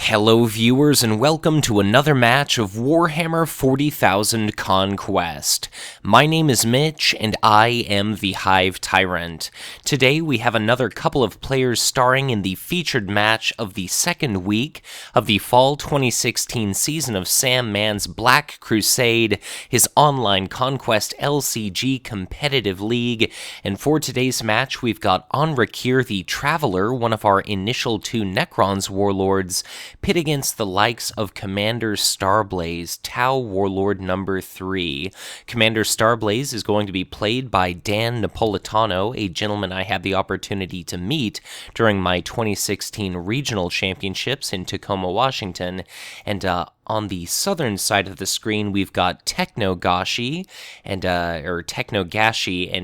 Hello viewers and welcome to another match of Warhammer 40,000 Conquest. My name is Mitch and I am the Hive Tyrant. Today we have another couple of players starring in the featured match of the second week of the Fall 2016 season of Sam Mann's Black Crusade, his online Conquest LCG competitive league. And for today's match we've got Anrakyr the Traveler, one of our initial two Necrons warlords, pit against the likes of Commander Starblaze, Tau Warlord number 3. Commander Starblaze is going to be played by Dan Napolitano, a gentleman I had the opportunity to meet during my 2016 regional championships in Tacoma, Washington, and on the southern side of the screen, we've got technogashi, and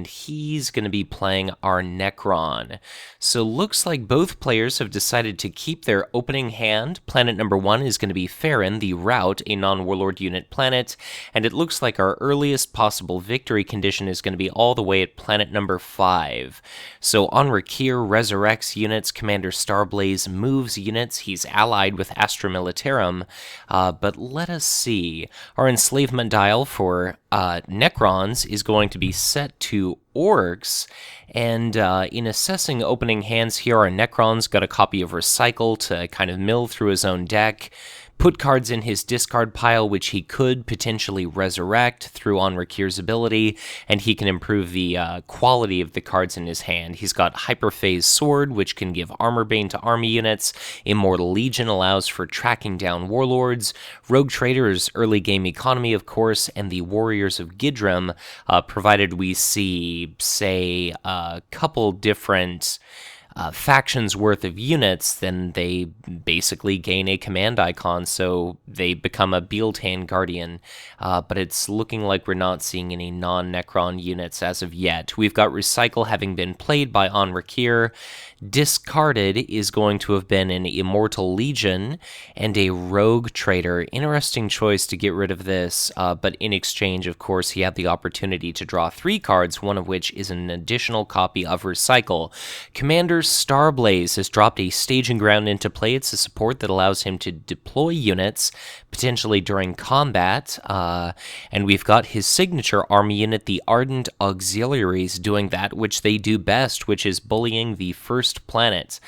he's going to be playing our Necron. So looks like both players have decided to keep their opening hand. Planet number 1 is going to be Farron, the Route, a non-warlord unit planet, and it looks like our earliest possible victory condition is going to be all the way at planet number 5. So Anrakyr resurrects units, Commander Starblaze moves units, he's allied with Astra Militarum, but let us see. Our enslavement dial for Necrons is going to be set to Orcs, and in assessing opening hands here, our Necron's got a copy of Recycle to kind of mill through his own deck, put cards in his discard pile which he could potentially resurrect through Anrakyr's ability, and he can improve the quality of the cards in his hand. He's got Hyperphase Sword, which can give Armor Bane to army units, Immortal Legion allows for tracking down warlords, Rogue Trader is early game economy, of course, and the Warriors of Gidram, provided we see, say, a couple different factions worth of units, then they basically gain a command icon, so they become a Beeltan Guardian, but it's looking like we're not seeing any non-Necron units as of yet. We've got Recycle having been played by Anrakyr. Discarded is going to have been an Immortal Legion and a Rogue Trader. Interesting choice to get rid of this, but in exchange, of course, he had the opportunity to draw 3 cards, one of which is an additional copy of Recycle. Commander Starblaze has dropped a Staging Ground into play. It's a support that allows him to deploy units, potentially during combat, and we've got his signature army unit, the Ardent Auxiliaries, doing that which they do best, which is bullying the first planet.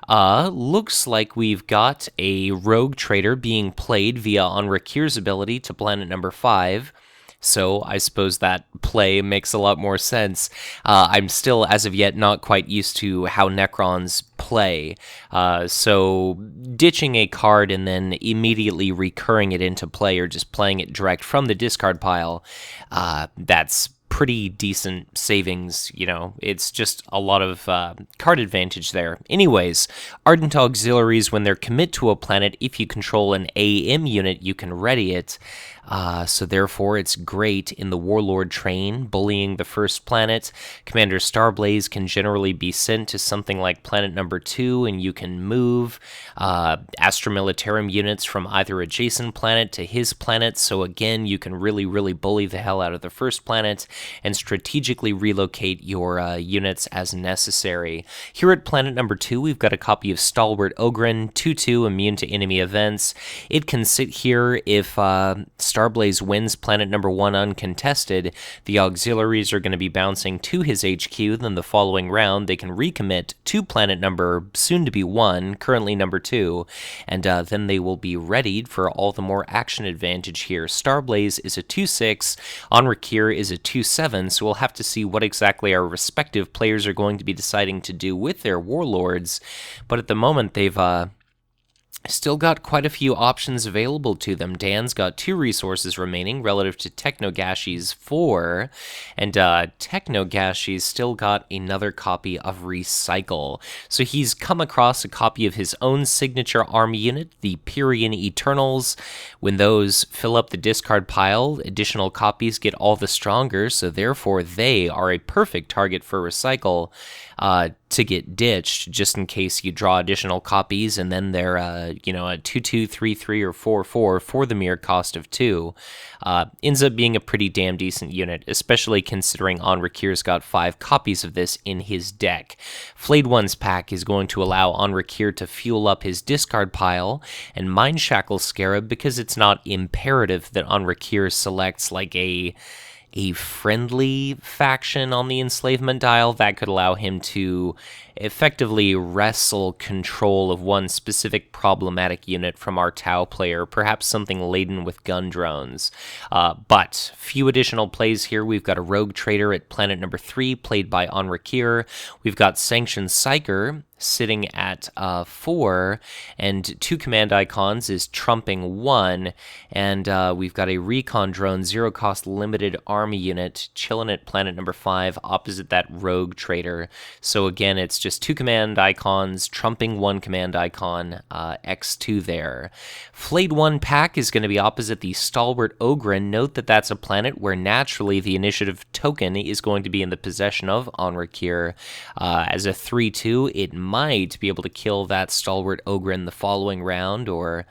Looks like we've got a Rogue Trader being played via Anrakyr's ability to planet number 5. So I suppose that play makes a lot more sense. I'm still, as of yet, not quite used to how Necrons play. So ditching a card and then immediately recurring it into play, or just playing it direct from the discard pile, that's pretty decent savings, you know. It's just a lot of card advantage there. Anyways, Ardent Auxiliaries, when they're commit to a planet, if you control an AM unit, you can ready it. So therefore, it's great in the Warlord train, bullying the first planet. Commander Starblaze can generally be sent to something like planet number 2, and you can move Astra Militarum units from either adjacent planet to his planet. So again, you can really bully the hell out of the first planet and strategically relocate your units as necessary. Here at planet number 2, we've got a copy of Stalwart Ogryn, 2/2, immune to enemy events. It can sit here if Starblaze wins planet number 1 uncontested. The auxiliaries are going to be bouncing to his HQ, then the following round they can recommit to planet number soon-to-be 1, currently number 2, and then they will be readied for all the more action advantage here. Starblaze is a 2/6, Anrakyr is a 2/7, so we'll have to see what exactly our respective players are going to be deciding to do with their warlords, but at the moment they've still got quite a few options available to them. Dan's got 2 resources remaining relative to technogashi's 4, and technogashi's still got another copy of Recycle. So he's come across a copy of his own signature army unit, the Pyrian Eternals. When those fill up the discard pile, additional copies get all the stronger, so therefore they are a perfect target for Recycle. to get ditched just in case you draw additional copies, and then they're a 2/2, 3/3, or 4/4 for the mere cost of 2. Ends up being a pretty damn decent unit, especially considering Anrakyr's got 5 copies of this in his deck. Flayed One's pack is going to allow Anrakyr to fuel up his discard pile and Mindshackle Scarab, because it's not imperative that Anrakyr selects like a friendly faction on the enslavement dial. That could allow him to effectively wrestle control of one specific problematic unit from our Tau player, perhaps something laden with gun drones. But few additional plays here. We've got a Rogue Trader at planet number 3, played by Anrakyr. We've got Sanctioned Psyker sitting at 4, and 2 command icons is trumping 1, and we've got a Recon Drone 0-cost limited army unit chilling at planet number 5 opposite that Rogue Trader. So again, it's just 2 command icons trumping 1 command icon, X2 there. Flayed One pack is going to be opposite the Stalwart Ogre. Note that that's a planet where naturally the initiative token is going to be in the possession of Anrakyr. As a 3/2, it might be able to kill that Stalwart Ogre in the following round, or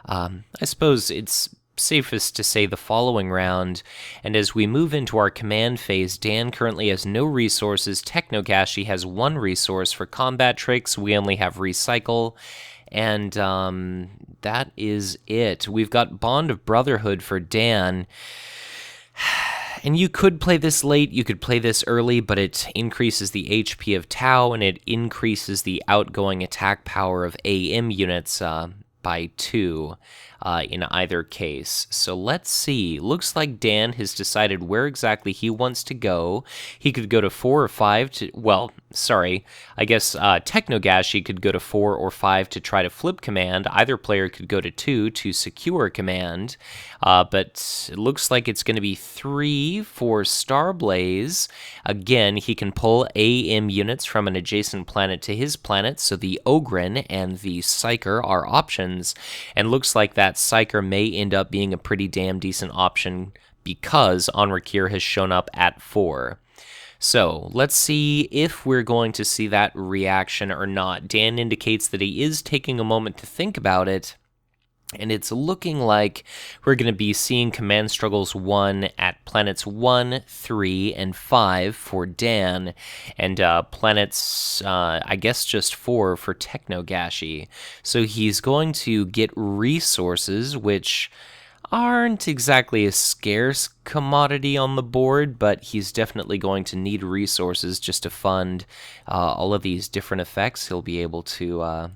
I suppose it's safest to say the following round. And as we move into our command phase, Dan currently has no resources. Technogashi has 1 resource for combat tricks. We only have Recycle. And that is it. We've got Bond of Brotherhood for Dan. And you could play this late, you could play this early, but it increases the HP of Tau, and it increases the outgoing attack power of AM units by 2 in either case. So let's see. Looks like Dan has decided where exactly he wants to go. He could go to 4 or 5 to, well, sorry, I guess Technogashi could go to 4 or 5 to try to flip command. Either player could go to 2 to secure command, but it looks like it's going to be 3 for Starblaze. Again, he can pull AM units from an adjacent planet to his planet, so the Ogren and the Psyker are options, and looks like that Psyker may end up being a pretty damn decent option because Anrakyr has shown up at 4. So let's see if we're going to see that reaction or not. Dan indicates that he is taking a moment to think about it, and it's looking like we're going to be seeing Command Struggles 1 at planets 1, 3, and 5 for Dan, and planets, I guess just 4 for Technogashi. So he's going to get resources, which aren't exactly a scarce commodity on the board, but he's definitely going to need resources just to fund all of these different effects he'll be able to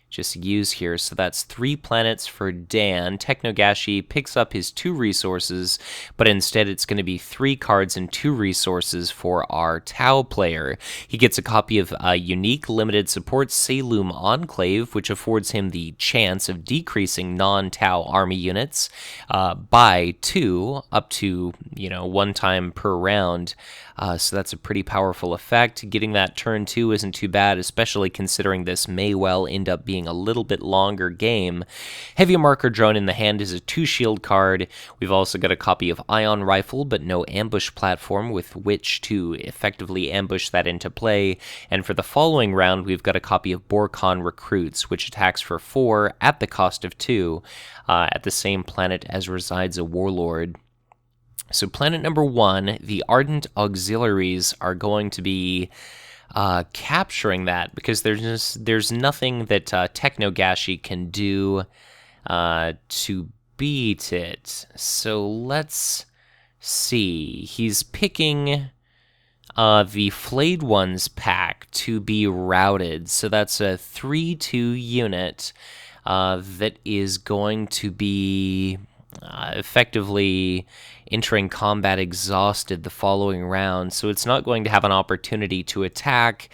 just use here. So that's 3 planets for Dan. Technogashi picks up his 2 resources, but instead it's going to be 3 cards and 2 resources for our Tau player. He gets a copy of a unique limited support Salum Enclave, which affords him the chance of decreasing non-Tau army units by 2, up to 1 time per round. So that's a pretty powerful effect. Getting that turn 2 isn't too bad, especially considering this may well end up being a little bit longer game. Heavy Marker Drone in the hand is a 2 shield card. We've also got a copy of Ion Rifle, but no ambush platform with which to effectively ambush that into play. And for the following round, we've got a copy of Borkon Recruits, which attacks for 4 at the cost of 2 at the same planet as resides a Warlord. So planet number 1, the Ardent Auxiliaries are going to be capturing that, because there's nothing that Technogashi can do to beat it. So let's see. He's picking the Flayed Ones pack to be routed. So that's a 3/2 unit that is going to be effectively entering combat exhausted the following round, so it's not going to have an opportunity to attack,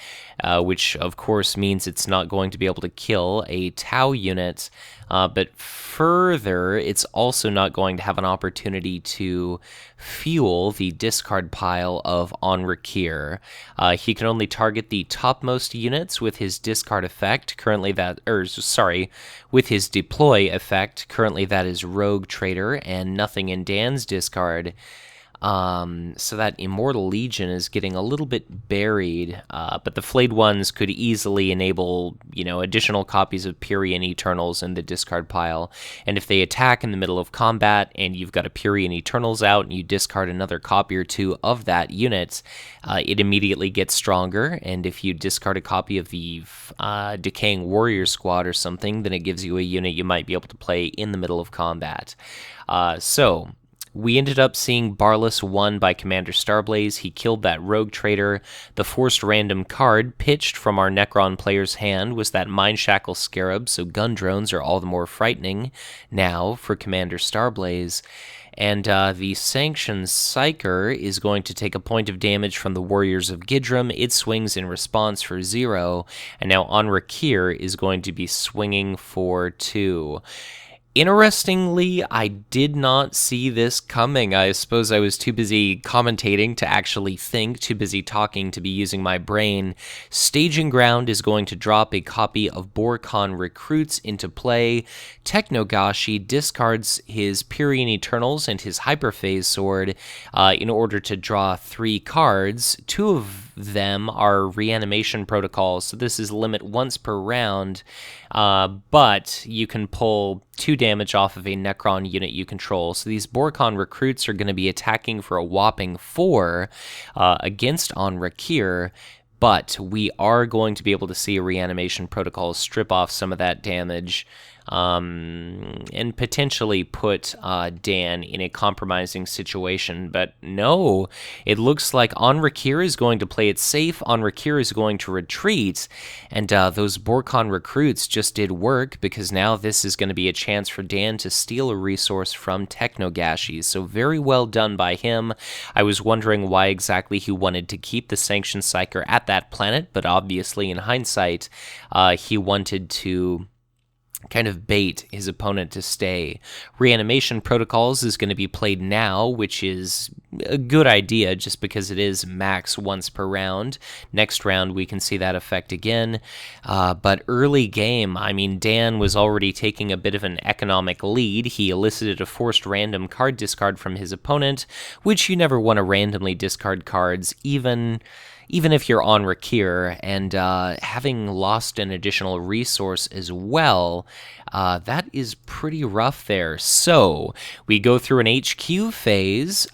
which of course means it's not going to be able to kill a Tau unit, but further, it's also not going to have an opportunity to fuel the discard pile of Anrakyr. He can only target the topmost units with his discard effect, with his deploy effect. Currently that is Rogue Trader and nothing in Dan's discard. So that Immortal Legion is getting a little bit buried, but the Flayed Ones could easily enable, additional copies of Pyrian Eternals in the discard pile. And if they attack in the middle of combat and you've got a Pyrian Eternals out and you discard another copy or two of that unit, it immediately gets stronger. And if you discard a copy of the Decaying Warrior Squad or something, then it gives you a unit you might be able to play in the middle of combat. So we ended up seeing Barlas won by Commander Starblaze. He killed that rogue trader. The forced random card pitched from our Necron player's hand was that Mindshackle Scarab, so gun drones are all the more frightening now for Commander Starblaze. And the Sanctioned Psyker is going to take a point of damage from the Warriors of Gidram. It swings in response for 0. And now Anrakyr is going to be swinging for 2. Interestingly, I did not see this coming. I suppose I was too busy commentating to actually think, too busy talking to be using my brain. Staging Ground is going to drop a copy of Borkon Recruits into play. Technogashi discards his Pyrian Eternals and his Hyperphase Sword in order to draw 3 cards. 2 of them are Reanimation Protocols, so this is limit once per round, but you can pull 2 damage off of a Necron unit you control. So these Borkon Recruits are going to be attacking for a whopping 4 against Anrakyr, but we are going to be able to see a Reanimation Protocol strip off some of that damage and potentially put Dan in a compromising situation. But no, it looks like Anrakyr is going to play it safe. Anrakyr is going to retreat, and those Borkon Recruits just did work, because now this is going to be a chance for Dan to steal a resource from Technogashi. So very well done by him. I was wondering why exactly he wanted to keep the Sanctioned Psyker at that planet, but obviously in hindsight, he wanted to kind of bait his opponent to stay. Reanimation Protocols is going to be played now, which is a good idea just because it is max once per round. Next round we can see that effect again. But early game, I mean, Dan was already taking a bit of an economic lead. He elicited a forced random card discard from his opponent, which you never want to randomly discard cards, even if you're on Anrakyr, and having lost an additional resource as well, that is pretty rough there. So we go through an HQ phase.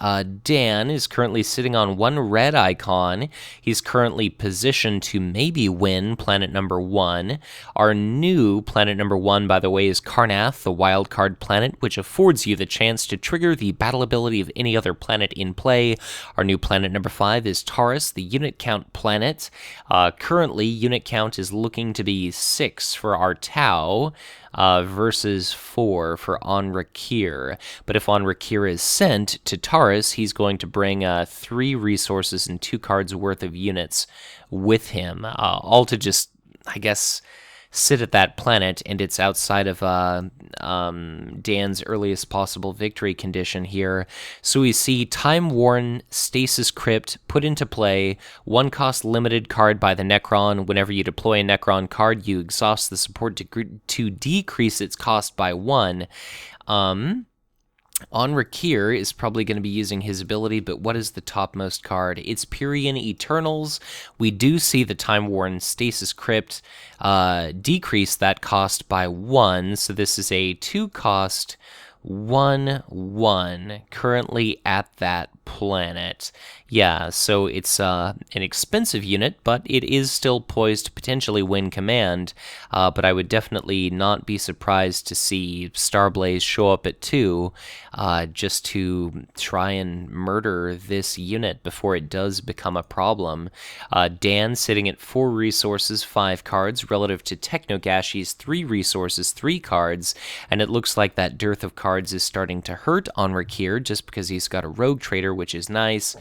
Dan is currently sitting on 1 red icon. He's currently positioned to maybe win planet number 1. Our new planet number 1, by the way, is Karnath, the wildcard planet, which affords you the chance to trigger the battle ability of any other planet in play. Our new planet number 5 is Taurus, the unit count planet. Currently, unit count is looking to be 6 for our Tau, versus 4 for Anrakyr. But if Anrakyr is sent to Taurus, he's going to bring 3 resources and 2 cards worth of units with him, all to just, I guess, sit at that planet, and it's outside of Dan's earliest possible victory condition here. So we see Time-Worn Stasis Crypt put into play, 1-cost limited card by the Necron. Whenever you deploy a Necron card, you exhaust the support to decrease its cost by 1. Anrakyr is probably going to be using his ability, but what is the topmost card? It's Pyrian Eternals. We do see the Time-Worn Stasis Crypt decrease that cost by 1, so this is a 2-cost 1/1 currently at that planet. Yeah, so it's an expensive unit, but it is still poised to potentially win command. But I would definitely not be surprised to see Starblaze show up at 2, just to try and murder this unit before it does become a problem. Dan sitting at 4 resources, 5 cards, relative to Technogashi's 3 resources, 3 cards, and it looks like that dearth of cards is starting to hurt Anrakyr just because he's got a rogue trader, which is nice.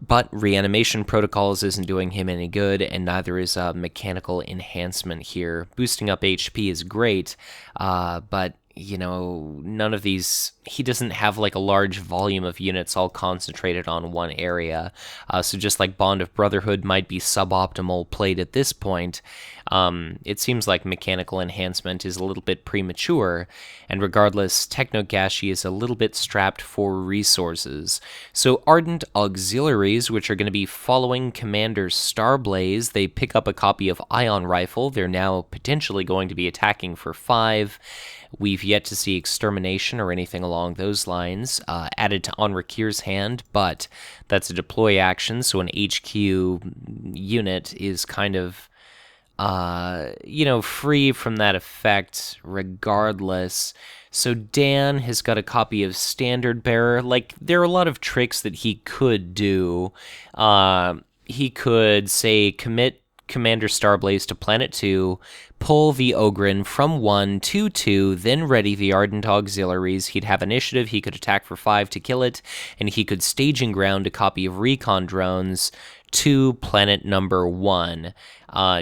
But Reanimation Protocols isn't doing him any good, and neither is Mechanical Enhancement here. Boosting up HP is great, but none of these, he doesn't have like a large volume of units all concentrated on one area. So just like Bond of Brotherhood might be suboptimal played at this point, it seems like Mechanical Enhancement is a little bit premature, and regardless, Technogashi is a little bit strapped for resources. So Ardent Auxiliaries, which are going to be following Commander Starblaze, they pick up a copy of Ion Rifle. They're now potentially going to be attacking for 5. We've yet to see Extermination or anything along those lines added to Anrakyr's hand, but that's a deploy action, so an HQ unit is kind of, free from that effect regardless. So Dan has got a copy of Standard Bearer. Like, there are a lot of tricks that he could do. He could, say, commit Commander Starblaze to Planet 2, pull the Ogryn from 1 to 2, then ready the Ardent Auxiliaries. He'd have initiative, he could attack for 5 to kill it, and he could staging ground a copy of Recon Drones to planet number 1,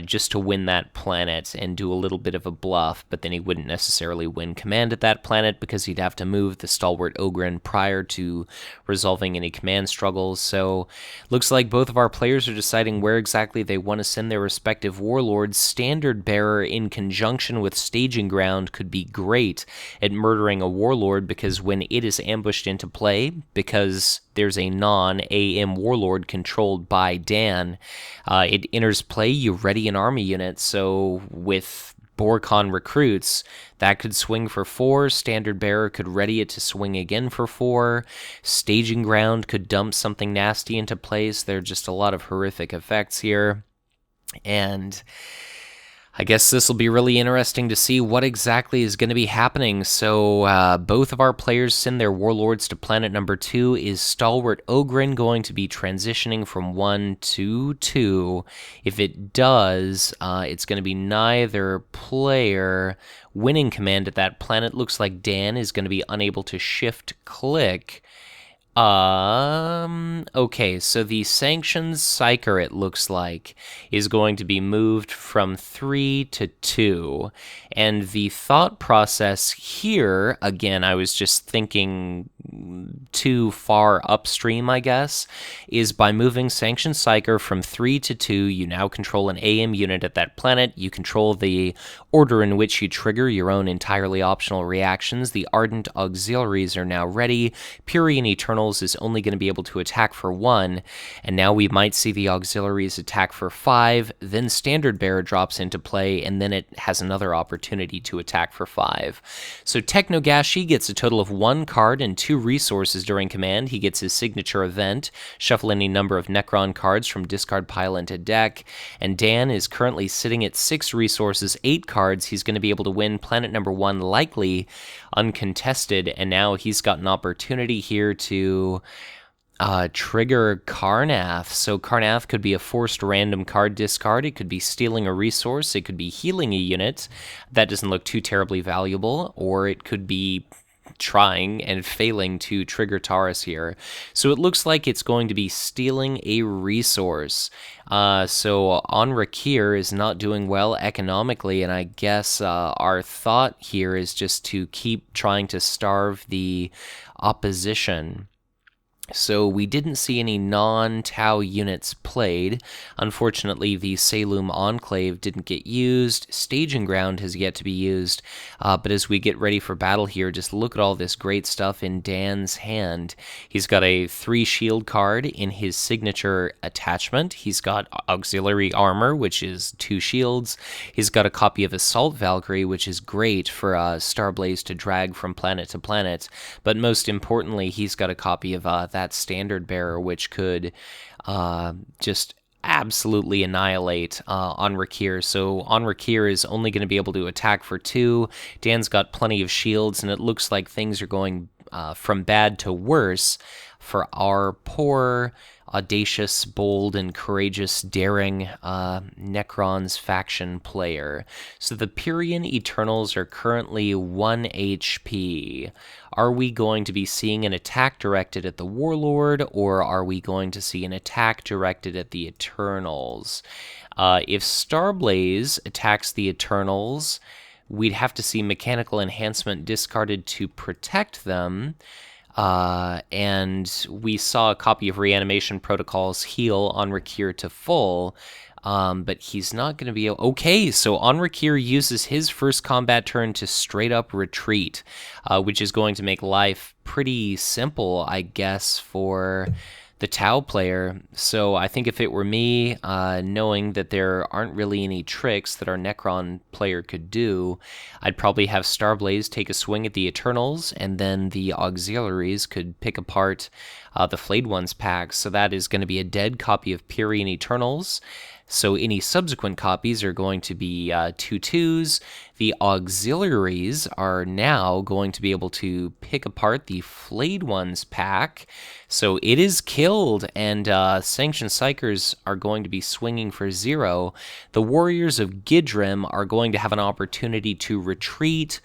just to win that planet and do a little bit of a bluff, but then he wouldn't necessarily win command at that planet because he'd have to move the Stalwart Ogryn prior to resolving any command struggles. So looks like both of our players are deciding where exactly they want to send their respective warlords. Standard Bearer in conjunction with Staging Ground could be great at murdering a warlord, because when it is ambushed into play, because there's a non-AM warlord controlled by Dan, it enters play, you ready an army unit. So with Borcon recruits, that could swing for 4. Standard Bearer could ready it to swing again for 4. Staging Ground could dump something nasty into place. There are just a lot of horrific effects here. And I guess this will be really interesting to see what exactly is going to be happening. So both of our players send their warlords to planet number 2. Is Stalwart Ogryn going to be transitioning from 1 to 2? If it does, it's going to be neither player winning command at that planet. Looks like Dan is going to be unable to shift click. Okay, so the Sanctions Psyker, it looks like, is going to be moved from 3 to 2. And the thought process here, again, I was just thinking too far upstream, I guess, is by moving Sanctions Psyker from 3 to 2, you now control an AM unit at that planet. You control the order in which you trigger your own entirely optional reactions. The Ardent Auxiliaries are now ready. Purian Eternals is only going to be able to attack for 1, and now we might see the Auxiliaries attack for 5, then Standard Bearer drops into play, and then it has another opportunity to attack for 5. So Technogashi gets a total of 1 card and 2 resources during command. He gets his signature event, shuffle any number of Necron cards from discard pile into deck, and Dan is currently sitting at 6 resources, 8 cards. He's going to be able to win planet number 1 likely uncontested, and now he's got an opportunity here to trigger Karnath. So Karnath could be a forced random card discard, it could be stealing a resource, it could be healing a unit. That doesn't look too terribly valuable, or it could be trying and failing to trigger Taurus here. So it looks like it's going to be stealing a resource. So Anrakyr is not doing well economically, and I guess our thought here is just to keep trying to starve the opposition. So we didn't see any non-Tau units played. Unfortunately, the Salem Enclave didn't get used. Staging Ground has yet to be used. But as we get ready for battle here, just look at all this great stuff in Dan's hand. He's got a 3 shield card in his signature attachment. He's got Auxiliary Armor, which is 2 shields. He's got a copy of Assault Valkyrie, which is great for Starblaze to drag from planet to planet. But most importantly, he's got a copy of that Standard Bearer, which could just absolutely annihilate Anrakyr. So Anrakyr is only going to be able to attack for 2. Dan's got plenty of shields, and it looks like things are going from bad to worse for our poor, audacious, bold, and courageous, daring Necrons faction player. So the Purian Eternals are currently 1 HP. Are we going to be seeing an attack directed at the Warlord, or are we going to see an attack directed at the Eternals? If Starblaze attacks the Eternals, we'd have to see Mechanical Enhancement discarded to protect them. And we saw a copy of Reanimation Protocols heal Anrakyr to full, but he's not going to be... Okay, so Anrakyr uses his first combat turn to straight up retreat, which is going to make life pretty simple, I guess, for the Tau player. So I think if it were me, knowing that there aren't really any tricks that our Necron player could do, I'd probably have Starblaze take a swing at the Eternals, and then the auxiliaries could pick apart the Flayed Ones pack. So that is going to be a dead copy of Pyrrhian Eternals. So any subsequent copies are going to be 2/2s. The auxiliaries are now going to be able to pick apart the Flayed Ones pack. So it is killed, and Sanctioned Psychers are going to be swinging for 0. The Warriors of Gidrim are going to have an opportunity to retreat,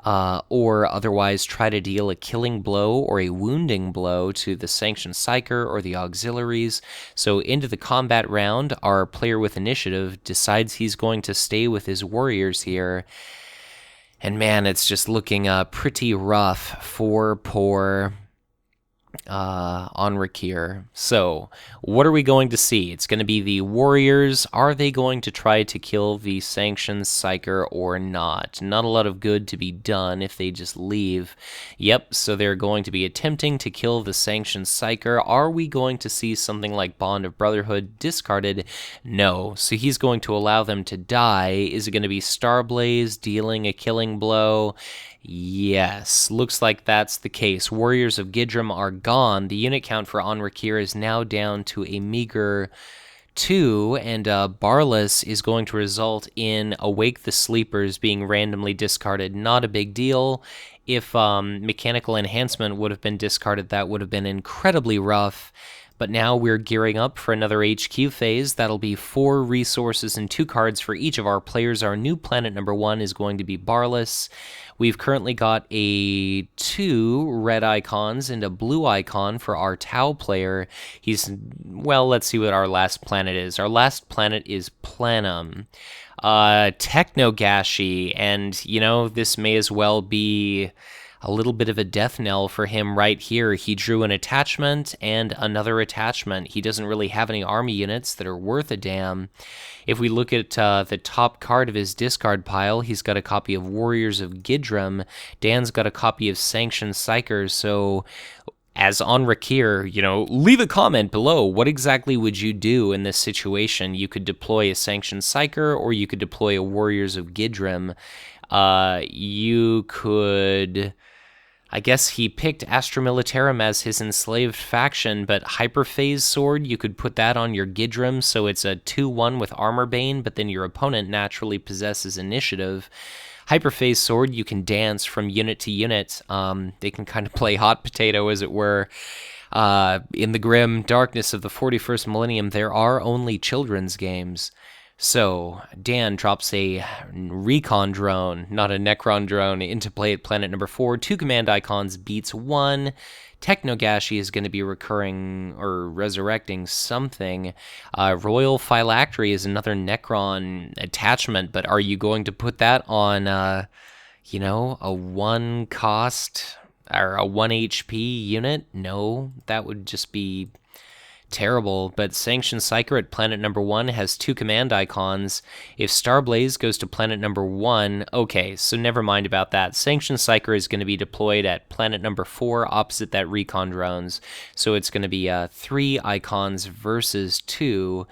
or otherwise try to deal a killing blow or a wounding blow to the Sanctioned Psyker or the auxiliaries. So into the combat round, our player with initiative decides he's going to stay with his warriors here. And man, it's just looking pretty rough for poor Anrakyr. So, what are we going to see? It's going to be the Warriors. Are they going to try to kill the Sanctioned Psyker or not? Not a lot of good to be done if they just leave. Yep, so they're going to be attempting to kill the Sanctioned Psyker. Are we going to see something like Bond of Brotherhood discarded? No. So he's going to allow them to die. Is it going to be Starblaze dealing a killing blow? Yes, looks like that's the case. Warriors of Gidrim are gone. The unit count for Anrakyr is now down to a meager 2, and Barless is going to result in Awake the Sleepers being randomly discarded. Not a big deal. If Mechanical Enhancement would have been discarded, that would have been incredibly rough. But now we're gearing up for another HQ phase. That'll be 4 resources and 2 cards for each of our players. Our new planet number 1 is going to be Barless. We've currently got 2 red icons and a blue icon for our Tau player. Well, let's see what our last planet is. Our last planet is Planum. Technogashi, and, this may as well be a little bit of a death knell for him right here. He drew an attachment and another attachment. He doesn't really have any army units that are worth a damn. If we look at the top card of his discard pile, he's got a copy of Warriors of Gidrim. Dan's got a copy of Sanctioned Psychers. So as Anrakyr, leave a comment below. What exactly would you do in this situation? You could deploy a Sanctioned Psyker, or you could deploy a Warriors of Gidrim. You could... I guess he picked Astra Militarum as his enslaved faction, but Hyperphase Sword, you could put that on your Gidrim, so it's a 2/1 with Armor Bane, but then your opponent naturally possesses initiative. Hyperphase Sword, you can dance from unit to unit. They can kind of play hot potato, as it were. In the grim darkness of the 41st millennium, there are only children's games. So, Dan drops a recon drone, not a Necron drone, into play at planet number 4. 2 command icons beats 1. Technogashi is going to be recurring or resurrecting something. Royal Phylactery is another Necron attachment, but are you going to put that on, a 1 cost or a 1 HP unit? No, that would just be terrible. But Sanctioned Psyker at planet number 1 has 2 command icons. If Starblaze goes to planet number 1, okay, so never mind about that. Sanctioned Psyker is going to be deployed at planet number 4 opposite that recon drones. So it's going to be 3 icons versus 2.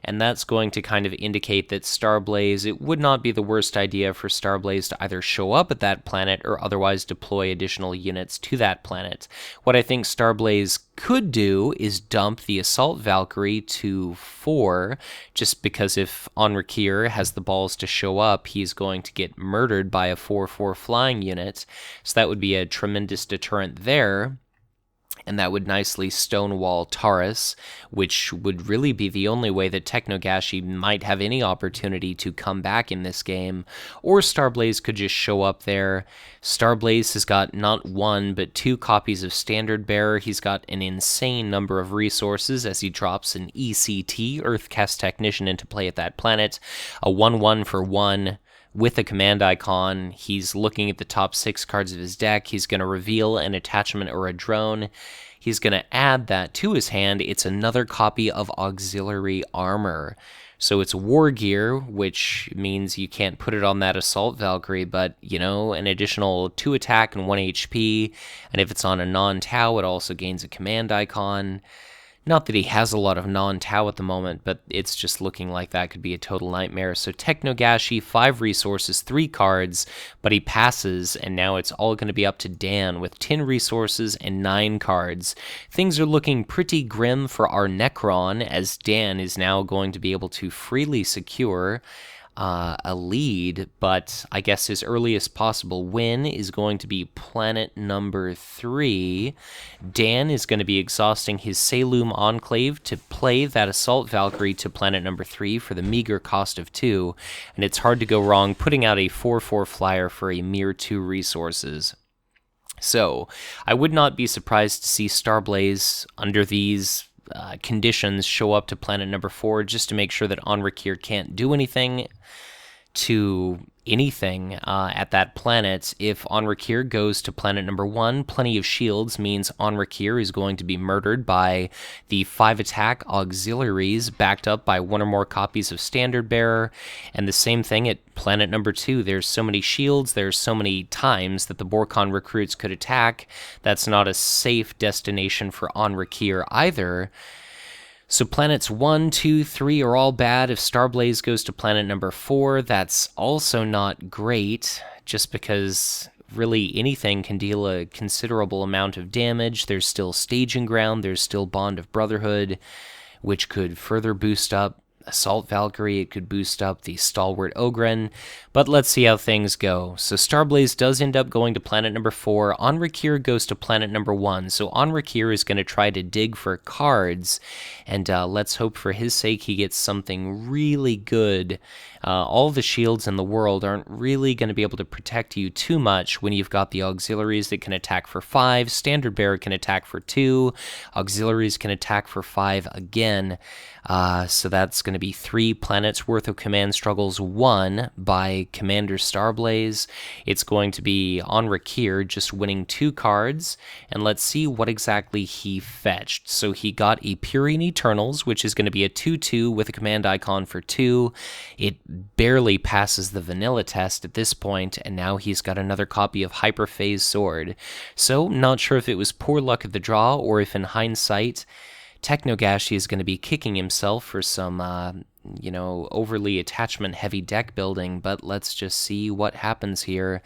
And that's going to kind of indicate that Starblaze, it would not be the worst idea for Starblaze to either show up at that planet or otherwise deploy additional units to that planet. What I think Starblaze could do is dump the Assault Valkyrie to 4, just because if Anrakyr has the balls to show up, he's going to get murdered by a 4/4 flying unit. So that would be a tremendous deterrent there. And that would nicely stonewall Taurus, which would really be the only way that Technogashi might have any opportunity to come back in this game. Or Starblaze could just show up there. Starblaze has got not 1, but 2 copies of Standard Bearer. He's got an insane number of resources as he drops an ECT, Earthcast Technician, into play at that planet. A 1/1 for 1 with a command icon. He's looking at the top 6 cards of his deck. He's going to reveal an attachment or a drone. He's going to add that to his hand. It's another copy of Auxiliary Armor. So it's War Gear, which means you can't put it on that Assault Valkyrie, but, you know, an additional 2 attack and 1 HP. And if it's on a non-Tau, it also gains a command icon. Not that he has a lot of non-Tau at the moment, but it's just looking like that could be a total nightmare. So technogashi, 5 resources, 3 cards, but he passes, and now it's all going to be up to Dan with 10 resources and 9 cards. Things are looking pretty grim for our Necron, as Dan is now going to be able to freely secure a lead, but I guess his earliest possible win is going to be planet number 3. Dan is going to be exhausting his Saloom Enclave to play that Assault Valkyrie to planet number 3 for the meager cost of 2, and it's hard to go wrong putting out a 4/4 flyer for a mere 2 resources. So, I would not be surprised to see Starblaze under these conditions show up to planet number 4 just to make sure that Anrakyr can't do anything to anything at that planet. If Anrakyr goes to planet number 1, plenty of shields means Anrakyr is going to be murdered by the 5 attack auxiliaries backed up by 1 or more copies of Standard Bearer, and the same thing at planet number 2. There's so many shields, there's so many times that the Borkon recruits could attack. That's not a safe destination for Anrakyr either. So planets 1, 2, 3 are all bad. If Starblaze goes to planet number 4, that's also not great, just because really anything can deal a considerable amount of damage. There's still Staging Ground, there's still Bond of Brotherhood, which could further boost up Assault Valkyrie, it could boost up the Stalwart Ogren, but let's see how things go. So Starblaze does end up going to planet number 4, Anrakyr goes to planet number 1, so Anrakyr is going to try to dig for cards, and let's hope for his sake he gets something really good. All the shields in the world aren't really going to be able to protect you too much when you've got the auxiliaries that can attack for 5, Standard Bearer can attack for 2, auxiliaries can attack for 5 again. So that's going to be 3 planets worth of command struggles won by Commander Starblaze. It's going to be Anrakyr just winning 2 cards, and let's see what exactly he fetched. So he got a Purine Eternals, which is going to be a 2/2 with a command icon for 2. It barely passes the vanilla test at this point, and now he's got another copy of Hyperphase Sword. So not sure if it was poor luck at the draw, or if in hindsight technogashi is going to be kicking himself for some, overly attachment-heavy deck building, but let's just see what happens here.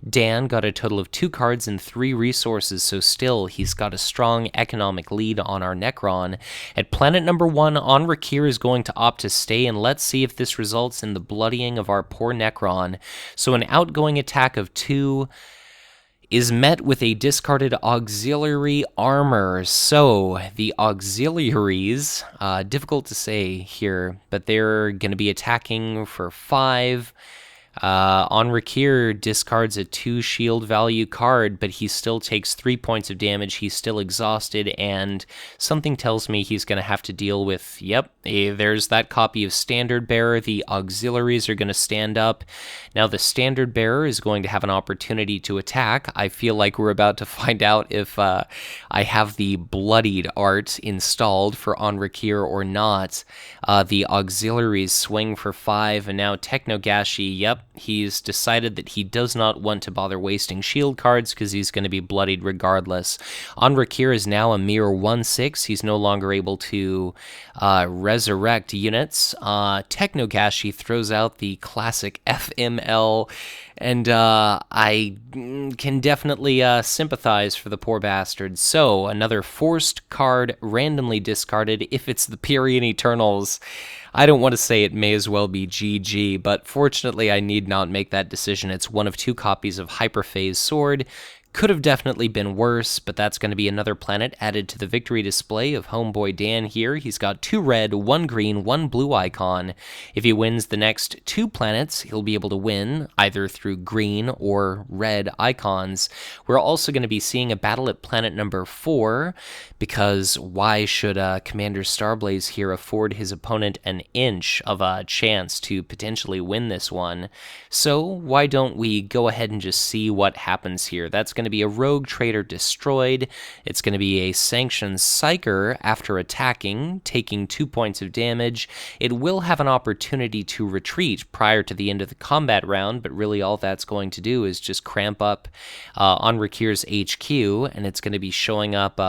Dan got a total of 2 cards and 3 resources, so still he's got a strong economic lead on our Necron. At planet number 1, Anrakyr is going to opt to stay, and let's see if this results in the bloodying of our poor Necron. So an outgoing attack of 2 is met with a discarded auxiliary armor. So the auxiliaries, difficult to say here, but they're going to be attacking for 5. Anrakyr discards a 2 shield value card, but he still takes 3 points of damage. He's still exhausted, and something tells me he's going to have to deal with, there's that copy of Standard Bearer. The auxiliaries are going to stand up. Now the Standard Bearer is going to have an opportunity to attack. I feel like we're about to find out if I have the bloodied art installed for Anrakyr or not. The auxiliaries swing for 5, and now technogashi, he's decided that he does not want to bother wasting shield cards because he's going to be bloodied regardless. Anrakyr is now a mere 1/6. He's no longer able to resurrect units. Technogashi throws out the classic FML, and I can definitely sympathize for the poor bastard. So, another forced card randomly discarded. If it's the Purine Eternals, I don't want to say it may as well be GG, but fortunately I need not make that decision. It's one of 2 copies of Hyperphase Sword. Could have definitely been worse, but that's going to be another planet added to the victory display of homeboy Dan here. He's got 2 red, 1 green, 1 blue icon. If he wins the next 2 planets, he'll be able to win either through green or red icons. We're also going to be seeing a battle at planet number 4, because why should Commander Starblaze here afford his opponent an inch of a chance to potentially win this one? So why don't we go ahead and just see what happens here? That's going to be a Rogue Trader destroyed. It's going to be a Sanctioned Psyker after attacking, taking 2 points of damage. It will have an opportunity to retreat prior to the end of the combat round, but really all that's going to do is just cramp up Anrakyr's HQ, and it's going to be showing up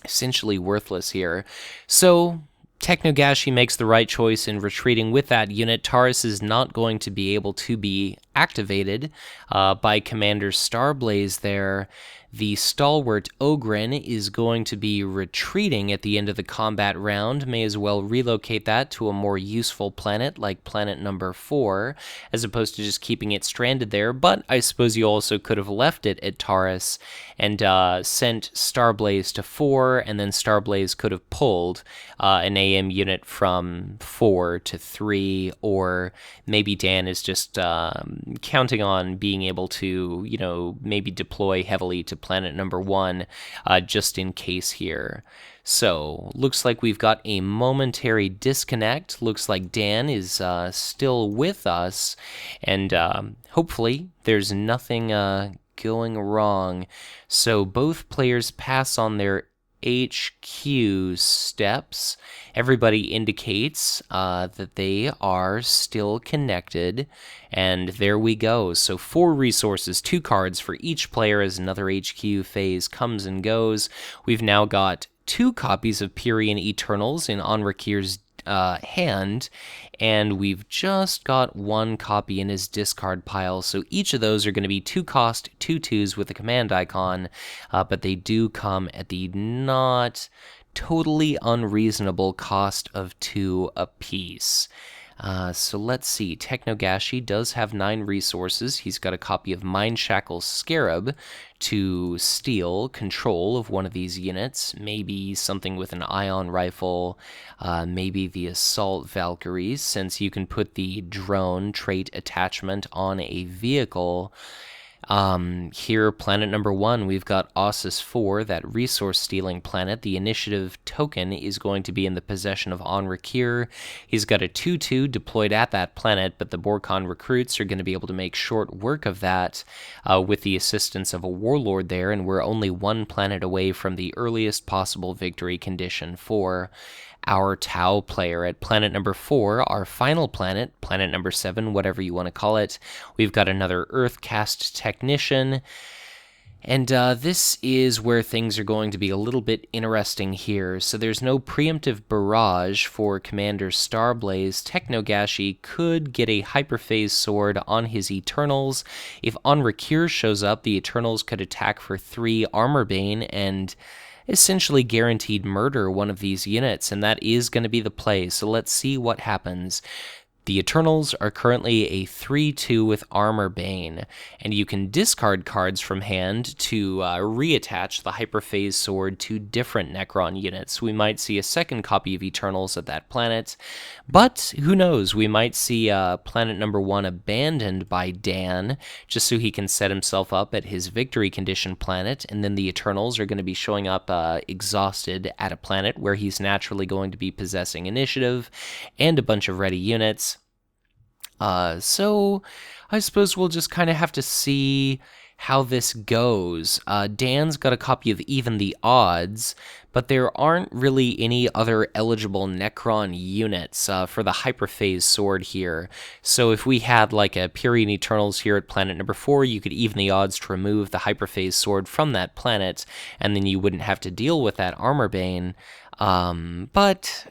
essentially worthless here. So technogashi makes the right choice in retreating with that unit. Taurus is not going to be able to be activated by Commander Starblaze there. The stalwart Ogryn is going to be retreating at the end of the combat round. May as well relocate that to a more useful planet like planet number 4, as opposed to just keeping it stranded there. But I suppose you also could have left it at Taurus and sent Starblaze to 4, and then Starblaze could have pulled an AM unit from 4 to 3, or maybe Dan is just counting on being able to, maybe deploy heavily to planet number 1 just in case here. So looks like we've got a momentary disconnect. Looks like Dan is still with us, and hopefully there's nothing going wrong. So both players pass on their HQ steps. Everybody indicates that they are still connected, and there we go. So 4 resources, 2 cards for each player as another HQ phase comes and goes. We've now got 2 copies of Pyrian Eternals in Anrakyr's hand, and we've just got 1 copy in his discard pile. So each of those are going to be 2 cost, 2 2s with a command icon, but they do come at the not totally unreasonable cost of 2 apiece. So let's see. Technogashi does have 9 resources. He's got a copy of Mindshackle's Scarab to steal control of one of these units. Maybe something with an ion rifle, maybe the Assault Valkyries, since you can put the drone trait attachment on a vehicle. Here, planet number 1, we've got Ossus 4, that resource-stealing planet. The initiative token is going to be in the possession of Anrakyr. He's got a 2/2 deployed at that planet, but the Borkon recruits are going to be able to make short work of that with the assistance of a warlord there, and we're only 1 planet away from the earliest possible victory condition for our Tau player. At planet number 4, our final planet, planet number 7, whatever you want to call it, we've got another Earthcast Technician, and this is where things are going to be a little bit interesting here. So there's no preemptive barrage for Commander Starblaze. Technogashi could get a Hyperphase Sword on his Eternals. If Anrakyr shows up, the Eternals could attack for 3 Armorbane and essentially guaranteed murder one of these units, and that is going to be the play. So let's see what happens. The Eternals are currently a 3/2 with Armorbane, and you can discard cards from hand to reattach the Hyperphase Sword to different Necron units. We might see a second copy of Eternals at that planet, but who knows, we might see planet number 1 abandoned by Dan, just so he can set himself up at his victory condition planet, and then the Eternals are going to be showing up exhausted at a planet where he's naturally going to be possessing initiative and a bunch of ready units. So I suppose we'll just kind of have to see how this goes. Dan's got a copy of Even the Odds, but there aren't really any other eligible Necron units for the Hyperphase Sword here. So if we had like a Pyrian Eternals here at planet number 4, you could even the odds to remove the Hyperphase Sword from that planet, and then you wouldn't have to deal with that Armorbane. But,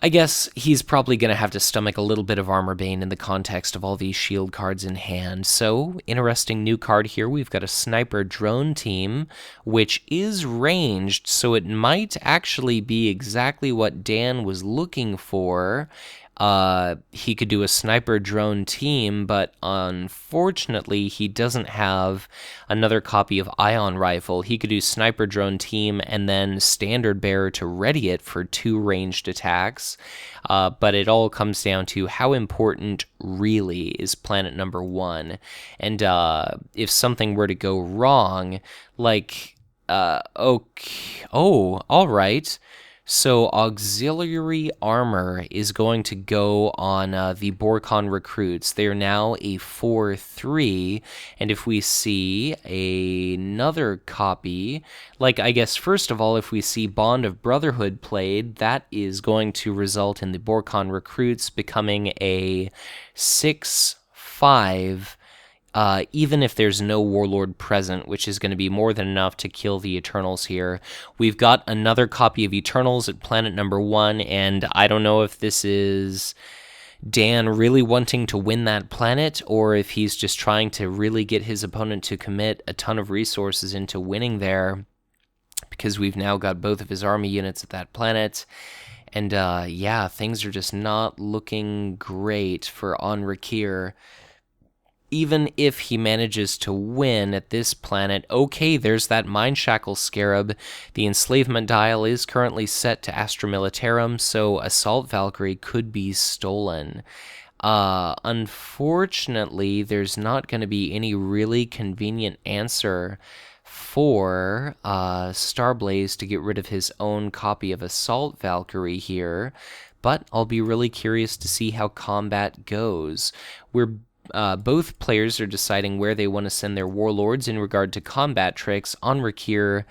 I guess he's probably going to have to stomach a little bit of Armorbane in the context of all these shield cards in hand. So, interesting new card here. We've got a Sniper Drone Team, which is ranged, so it might actually be exactly what Dan was looking for. he could do a sniper drone team, but unfortunately he doesn't have another copy of ion rifle. He could do sniper drone team and then standard bearer to ready it for 2 ranged attacks. But it all comes down to how important really is planet number 1. And if something were to go wrong, like, okay, oh, all right. So auxiliary armor is going to go on the Borkon recruits. They're now a 4/3, and if we see another copy, like, I guess first of all, if we see Bond of Brotherhood played, that is going to result in the Borkon recruits becoming a 6/5. Even if there's no Warlord present, which is going to be more than enough to kill the Eternals here. We've got another copy of Eternals at planet number 1, and I don't know if this is Dan really wanting to win that planet, or if he's just trying to really get his opponent to commit a ton of resources into winning there, because we've now got both of his army units at that planet. And yeah, things are just not looking great for Anrakyr. Even if he manages to win at this planet, okay, there's that Mindshackle Scarab. The enslavement dial is currently set to Astra Militarum, so Assault Valkyrie could be stolen. Unfortunately, there's not going to be any really convenient answer for Starblaze to get rid of his own copy of Assault Valkyrie here, but I'll be really curious to see how combat goes. Both players are deciding where they want to send their warlords in regard to combat tricks. Anrakyr,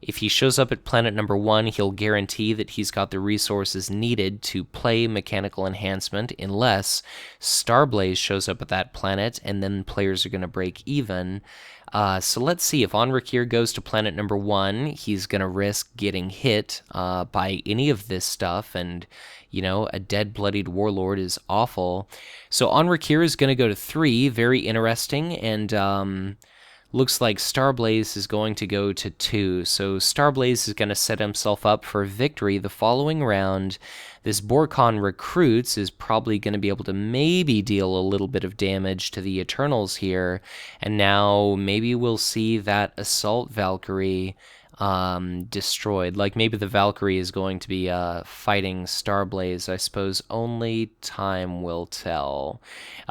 if he shows up at planet number 1, he'll guarantee that he's got the resources needed to play Mechanical Enhancement, unless Starblaze shows up at that planet, and then players are going to break even. So let's see, if Anrakyr goes to planet number 1, he's going to risk getting hit by any of this stuff, and, you know, a dead, bloodied warlord is awful. So Anrakyr is going to go to 3, very interesting, and looks like Starblaze is going to go to 2. So Starblaze is going to set himself up for victory the following round. This Borkon recruits is probably going to be able to maybe deal a little bit of damage to the Eternals here. And now maybe we'll see that Assault Valkyrie destroyed. Like, maybe the Valkyrie is going to be fighting Starblaze. I suppose only time will tell.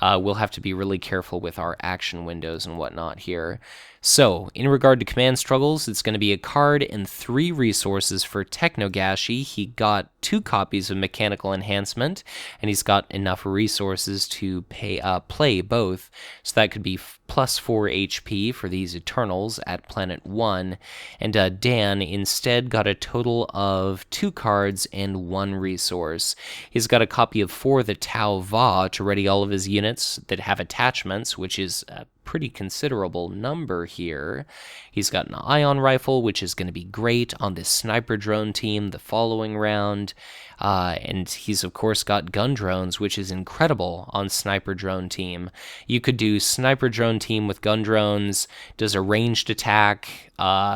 We'll have to be really careful with our action windows and whatnot here. So, in regard to command struggles, it's going to be a card and 3 resources for Technogashi. He got 2 copies of Mechanical Enhancement, and he's got enough resources to play both. So that could be plus 4 HP for these Eternals at Planet 1. And Dan instead got a total of 2 cards and 1 resource. He's got a copy of 4 the Tau Va to ready all of his units that have attachments, which is pretty considerable number here. He's got an ion rifle, which is going to be great on this sniper drone team the following round. And he's, of course, got gun drones, which is incredible on sniper drone team. You could do sniper drone team with gun drones, does a ranged attack,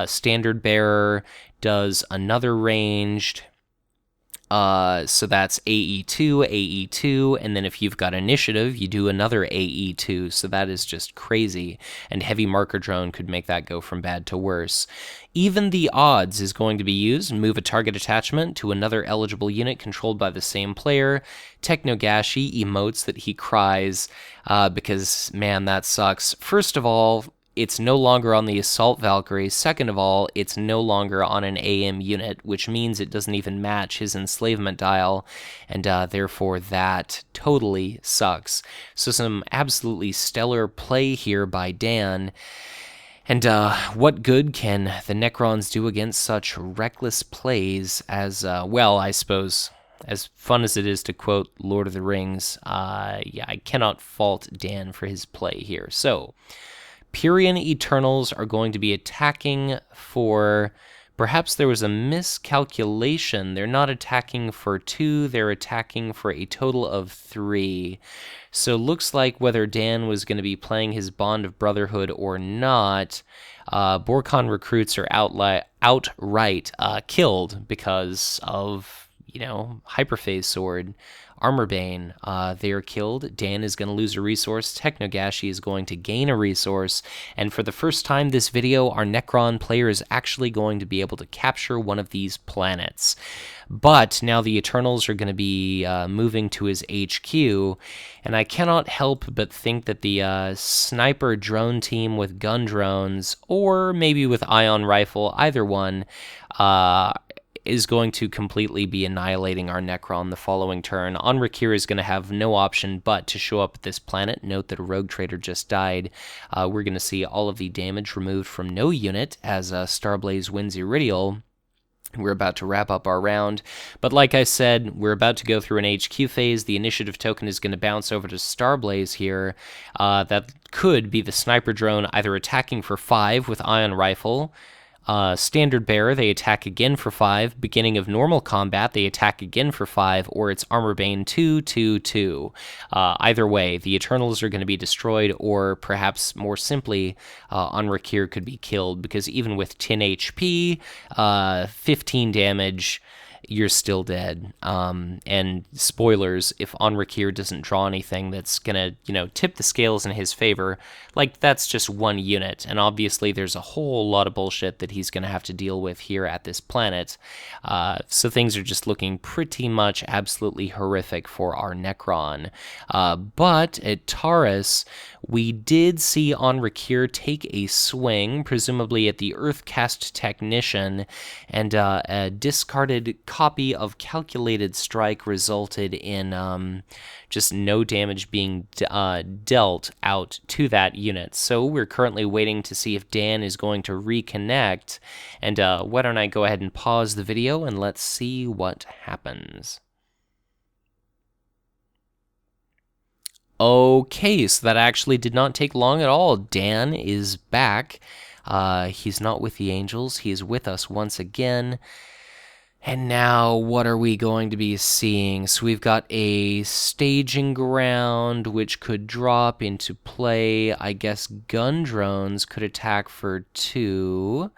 standard bearer, does another ranged. So that's AE2, and then if you've got initiative, you do another AE2, so that is just crazy, and heavy marker drone could make that go from bad to worse. Even the odds is going to be used, move a target attachment to another eligible unit controlled by the same player. Technogashi emotes that he cries, because, man, that sucks. First of all, it's no longer on the Assault Valkyrie. Second of all, it's no longer on an AM unit, which means it doesn't even match his enslavement dial, and therefore that totally sucks. So some absolutely stellar play here by Dan. And what good can the Necrons do against such reckless plays as, well, I suppose, as fun as it is to quote Lord of the Rings, yeah, I cannot fault Dan for his play here. So Purian Eternals are going to be attacking for, perhaps there was a miscalculation. They're not attacking for 2, they're attacking for a total of 3. So looks like whether Dan was going to be playing his Bond of Brotherhood or not, Borkon recruits are outright killed because of, you know, Hyperphase Sword. Armorbane. They are killed. Dan is going to lose a resource. Technogashi is going to gain a resource. And for the first time this video, our Necron player is actually going to be able to capture one of these planets. But now the Eternals are going to be moving to his HQ, and I cannot help but think that the sniper drone team with gun drones, or maybe with ion rifle, either one, is going to completely be annihilating our Necron the following turn. Anrakyr is going to have no option but to show up at this planet. Note that a rogue trader just died. We're going to see all of the damage removed from no unit as Starblaze wins Iridial. We're about to wrap up our round, but like I said, we're about to go through an HQ phase. The initiative token is going to bounce over to Starblaze here. That could be the sniper drone either attacking for 5 with ion rifle. Standard bearer, they attack again for 5. Beginning of normal combat, they attack again for 5, or it's Armorbane 2/2/2. Either way, the Eternals are going to be destroyed, or perhaps more simply, Anrakyr could be killed, because even with 10 HP, 15 damage, you're still dead. And spoilers, if Anrakyr doesn't draw anything that's gonna, tip the scales in his favor, like, that's just one unit, and obviously there's a whole lot of bullshit that he's gonna have to deal with here at this planet. So things are just looking pretty much absolutely horrific for our Necron. But at Taurus, we did see Anrakyr take a swing, presumably at the Earthcast Technician, and a discarded copy of Calculated Strike resulted in just no damage being dealt out to that unit. So we're currently waiting to see if Dan is going to reconnect, and why don't I go ahead and pause the video and let's see what happens. Okay, so that actually did not take long at all. Dan is back. He's not with the Angels. He is with us once again. And now, what are we going to be seeing? So we've got a staging ground, which could drop into play. I guess gun drones could attack for 2.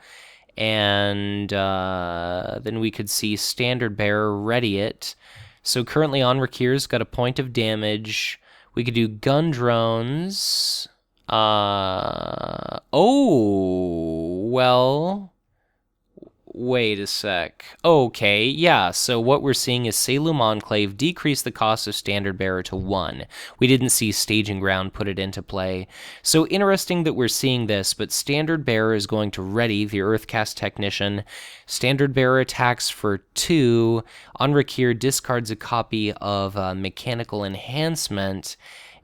And then we could see Standard Bearer ready it. So currently Anrakyr's got a point of damage. We could do gun drones. Wait a sec. Okay, yeah, so what we're seeing is Salem Enclave decrease the cost of Standard Bearer to 1. We didn't see Staging Ground put it into play. So interesting that we're seeing this, but Standard Bearer is going to ready the Earthcast Technician. Standard Bearer attacks for 2. Anrakyr discards a copy of Mechanical Enhancement,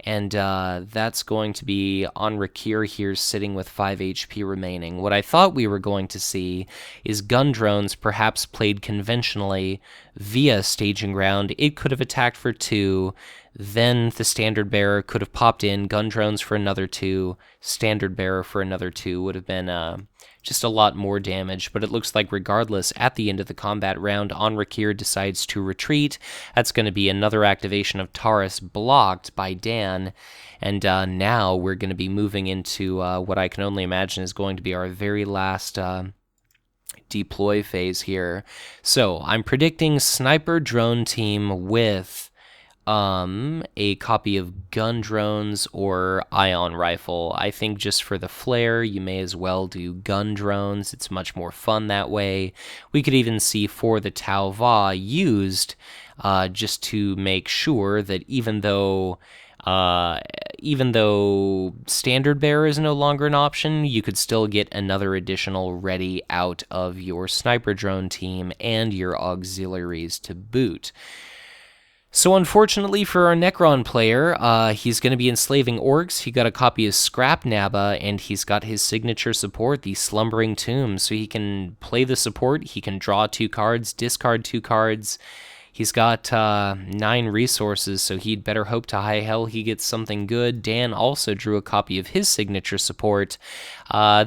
and that's going to be Anrakyr here sitting with 5 HP remaining. What I thought we were going to see is gun drones perhaps played conventionally via Staging Ground. It could have attacked for 2, then the Standard Bearer could have popped in, gun drones for another 2, Standard Bearer for another 2, would have been just a lot more damage, but it looks like regardless, at the end of the combat round, Anrakyr decides to retreat. That's going to be another activation of Taurus blocked by Dan, and now we're going to be moving into what I can only imagine is going to be our very last deploy phase here. So I'm predicting Sniper Drone Team with a copy of gun drones or ion rifle. I think just for the flair, you may as well do gun drones. It's much more fun that way. We could even see for the Tau Va used just to make sure that even though Standard Bearer is no longer an option, you could still get another additional ready out of your Sniper Drone team and your auxiliaries to boot. So unfortunately for our Necron player, he's going to be enslaving orcs. He got a copy of Scrap Naba, and he's got his signature support, the Slumbering Tomb. So he can play the support, he can draw 2 cards, discard 2 cards. He's got 9 resources, so he'd better hope to high hell he gets something good. Dan also drew a copy of his signature support.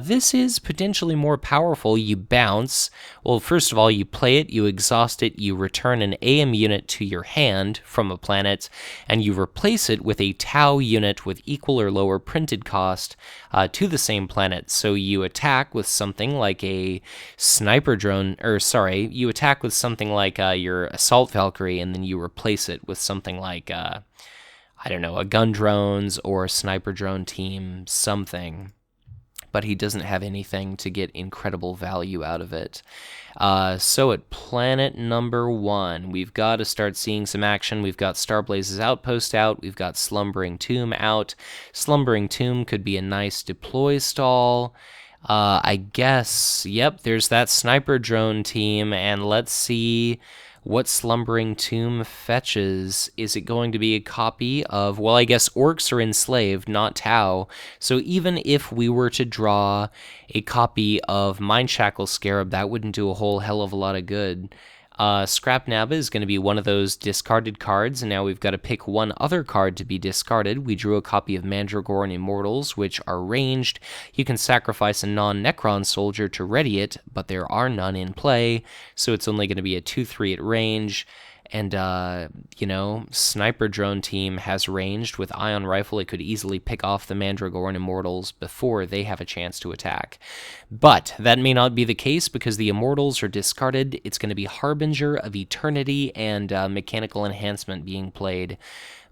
This is potentially more powerful. You bounce. Well, first of all, you play it, you exhaust it, you return an AM unit to your hand from a planet, and you replace it with a Tau unit with equal or lower printed cost to the same planet. So you attack with something like a sniper drone, you attack with something like your assault Valkyrie, and then you replace it with something like, I don't know, a gun drones or a sniper drone team, something. But he doesn't have anything to get incredible value out of it. So at planet number 1, we've got to start seeing some action. We've got Starblaze's Outpost out. We've got Slumbering Tomb out. Slumbering Tomb could be a nice deploy stall. I guess, yep, there's that sniper drone team, and let's see what Slumbering Tomb fetches. Is it going to be a copy of, well, I guess Orcs are enslaved, not Tau, so even if we were to draw a copy of Mindshackle Scarab, that wouldn't do a whole hell of a lot of good. Scrap Nabba is going to be one of those discarded cards, and now we've got to pick one other card to be discarded. We drew a copy of Mandragore and Immortals, which are ranged. You can sacrifice a non-Necron soldier to ready it, but there are none in play, so it's only going to be a 2/3 at range. And, you know, Sniper Drone team has ranged. With Ion Rifle, it could easily pick off the Mandragore and Immortals before they have a chance to attack. But that may not be the case because the Immortals are discarded. It's going to be Harbinger of Eternity and Mechanical Enhancement being played.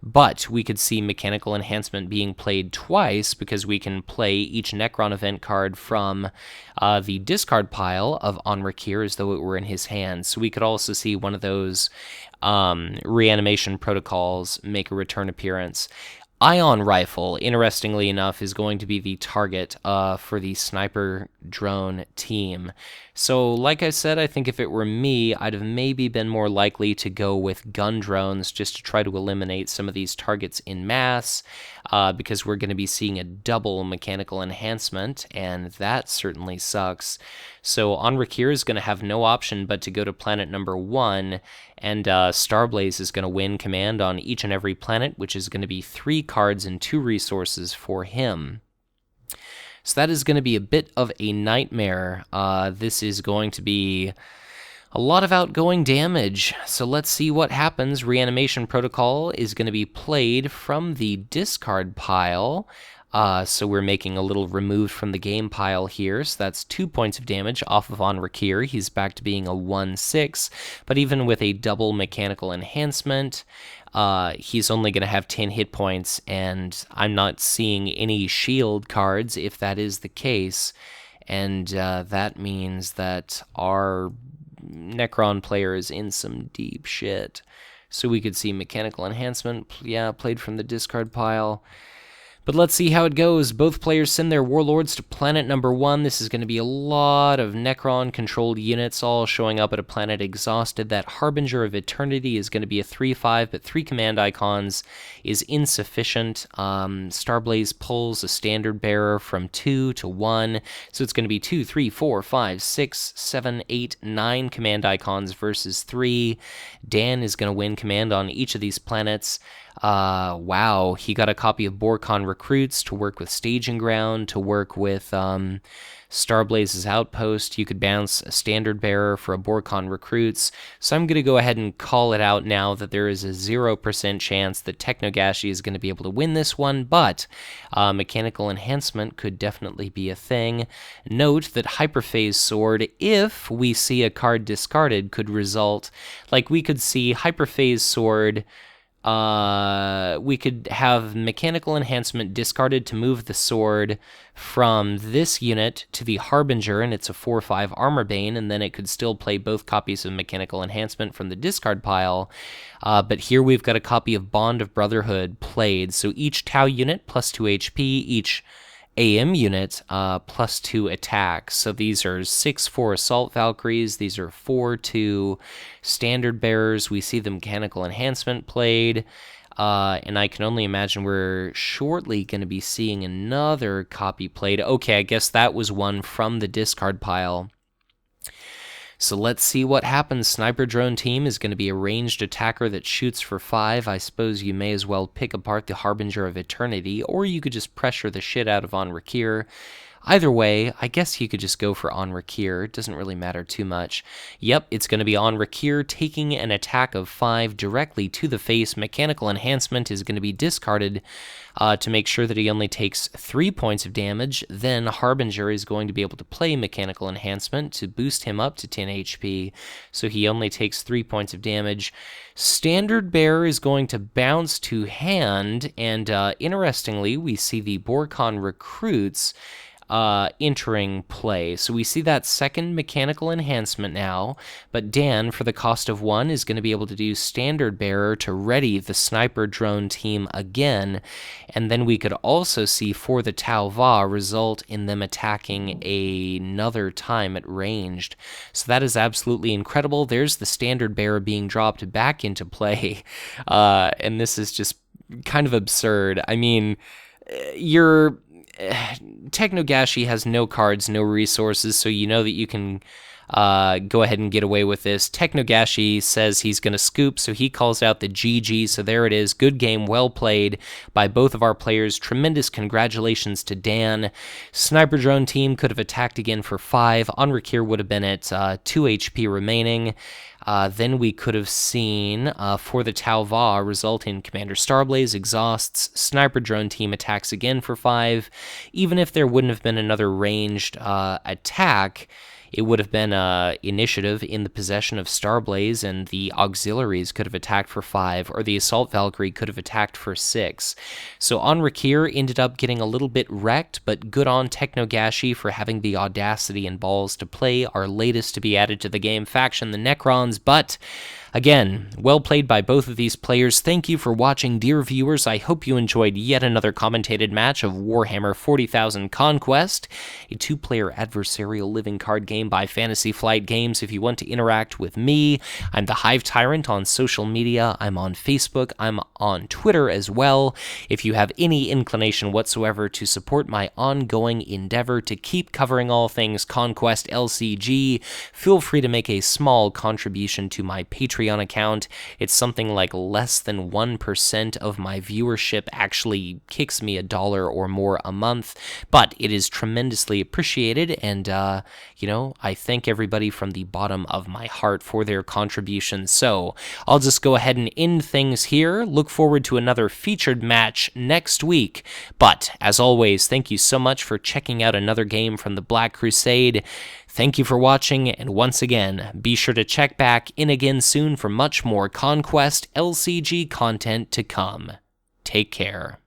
But we could see Mechanical Enhancement being played twice because we can play each Necron event card from the discard pile of Anrakyr as though it were in his hand. So we could also see one of those reanimation protocols make a return appearance. Ion Rifle, interestingly enough, is going to be the target for the Sniper Drone team. So, like I said, I think if it were me, I'd have maybe been more likely to go with gun drones just to try to eliminate some of these targets in mass, because we're going to be seeing a double mechanical enhancement, and that certainly sucks. So Anrakyr is going to have no option but to go to planet number 1, and Starblaze is going to win command on each and every planet, which is going to be 3 cards and 2 resources for him. So that is going to be a bit of a nightmare. This is going to be a lot of outgoing damage. So let's see what happens. Reanimation Protocol is going to be played from the discard pile. So we're making a little removed from the game pile here. So that's 2 points of damage off of Anrakyr. He's back to being a 1/6. But even with a double mechanical enhancement, he's only going to have 10 hit points, and I'm not seeing any shield cards if that is the case. And that means that our Necron player is in some deep shit. So we could see mechanical enhancement, yeah, played from the discard pile. But let's see how it goes. Both players send their warlords to planet number 1. This is going to be a lot of Necron-controlled units all showing up at a planet exhausted. That Harbinger of Eternity is going to be a 3/5, but 3 command icons is insufficient. Starblaze pulls a standard bearer from 2 to 1, so it's going to be 2, 3, 4, 5, 6, 7, 8, 9 command icons versus 3. Dan is going to win command on each of these planets. Wow, he got a copy of Borkon Recruits to work with Staging Ground, to work with Starblaze's Outpost. You could bounce a Standard Bearer for a Borkon Recruits. So I'm going to go ahead and call it out now that there is a 0% chance that Technogashi is going to be able to win this one, but Mechanical Enhancement could definitely be a thing. Note that Hyperphase Sword, if we see a card discarded, could result, like we could see Hyperphase Sword. We could have Mechanical Enhancement discarded to move the sword from this unit to the Harbinger, and it's a 4/5 Armor Bane, and then it could still play both copies of Mechanical Enhancement from the discard pile. But here we've got a copy of Bond of Brotherhood played, so each Tau unit plus 2 HP, each AM unit plus 2 attack. So these are 6/4 Assault Valkyries. These are 4/2 Standard Bearers. We see the Mechanical Enhancement played. And I can only imagine we're shortly going to be seeing another copy played. Okay, I guess that was one from the discard pile. So let's see what happens. Sniper Drone team is going to be a ranged attacker that shoots for 5. I suppose you may as well pick apart the Harbinger of Eternity, or you could just pressure the shit out of Anrakyr. Either way, I guess you could just go for Anrakyr. It doesn't really matter too much. Yep, it's going to be Anrakyr taking an attack of 5 directly to the face. Mechanical Enhancement is going to be discarded to make sure that he only takes 3 points of damage. Then Harbinger is going to be able to play Mechanical Enhancement to boost him up to 10 HP, so he only takes 3 points of damage. Standard Bearer is going to bounce to hand, and interestingly, we see the Borkon recruits entering play. So we see that second mechanical enhancement now, but Dan, for the cost of 1, is going to be able to do Standard Bearer to ready the Sniper Drone team again, and then we could also see for the Tau Va result in them attacking another time at ranged. So that is absolutely incredible. There's the Standard Bearer being dropped back into play, and this is just kind of absurd. I mean, technogashi has no cards, no resources, so you know that you can go ahead and get away with this. Technogashi says he's going to scoop, so he calls out the GG, so there it is. Good game, well played by both of our players. Tremendous congratulations to Dan. Sniper Drone team could have attacked again for 5. Anrakyr would have been at 2 HP remaining. Then we could have seen, for the Tau Va, result in Commander Starblaze exhausts, Sniper Drone team attacks again for 5. Even if there wouldn't have been another ranged attack, it would have been initiative in the possession of Starblaze, and the auxiliaries could have attacked for 5, or the Assault Valkyrie could have attacked for 6. So Anrakyr ended up getting a little bit wrecked, but good on technogashi for having the audacity and balls to play our latest to be added to the game faction, the Necrons. But again, well played by both of these players. Thank you for watching, dear viewers. I hope you enjoyed yet another commentated match of Warhammer 40,000 Conquest, a 2-player adversarial living card game by Fantasy Flight Games. If you want to interact with me, I'm the Hive Tyrant on social media. I'm on Facebook. I'm on Twitter as well. If you have any inclination whatsoever to support my ongoing endeavor to keep covering all things Conquest LCG, feel free to make a small contribution to my Patreon account. It's something like less than 1% of my viewership actually kicks me $1 or more a month, but it is tremendously appreciated, and I thank everybody from the bottom of my heart for their contributions. So I'll just go ahead and end things here. Look forward to another featured match next week. But as always, thank you so much for checking out another game from the Black Crusade. Thank you for watching, and once again, be sure to check back in again soon for much more Conquest LCG content to come. Take care.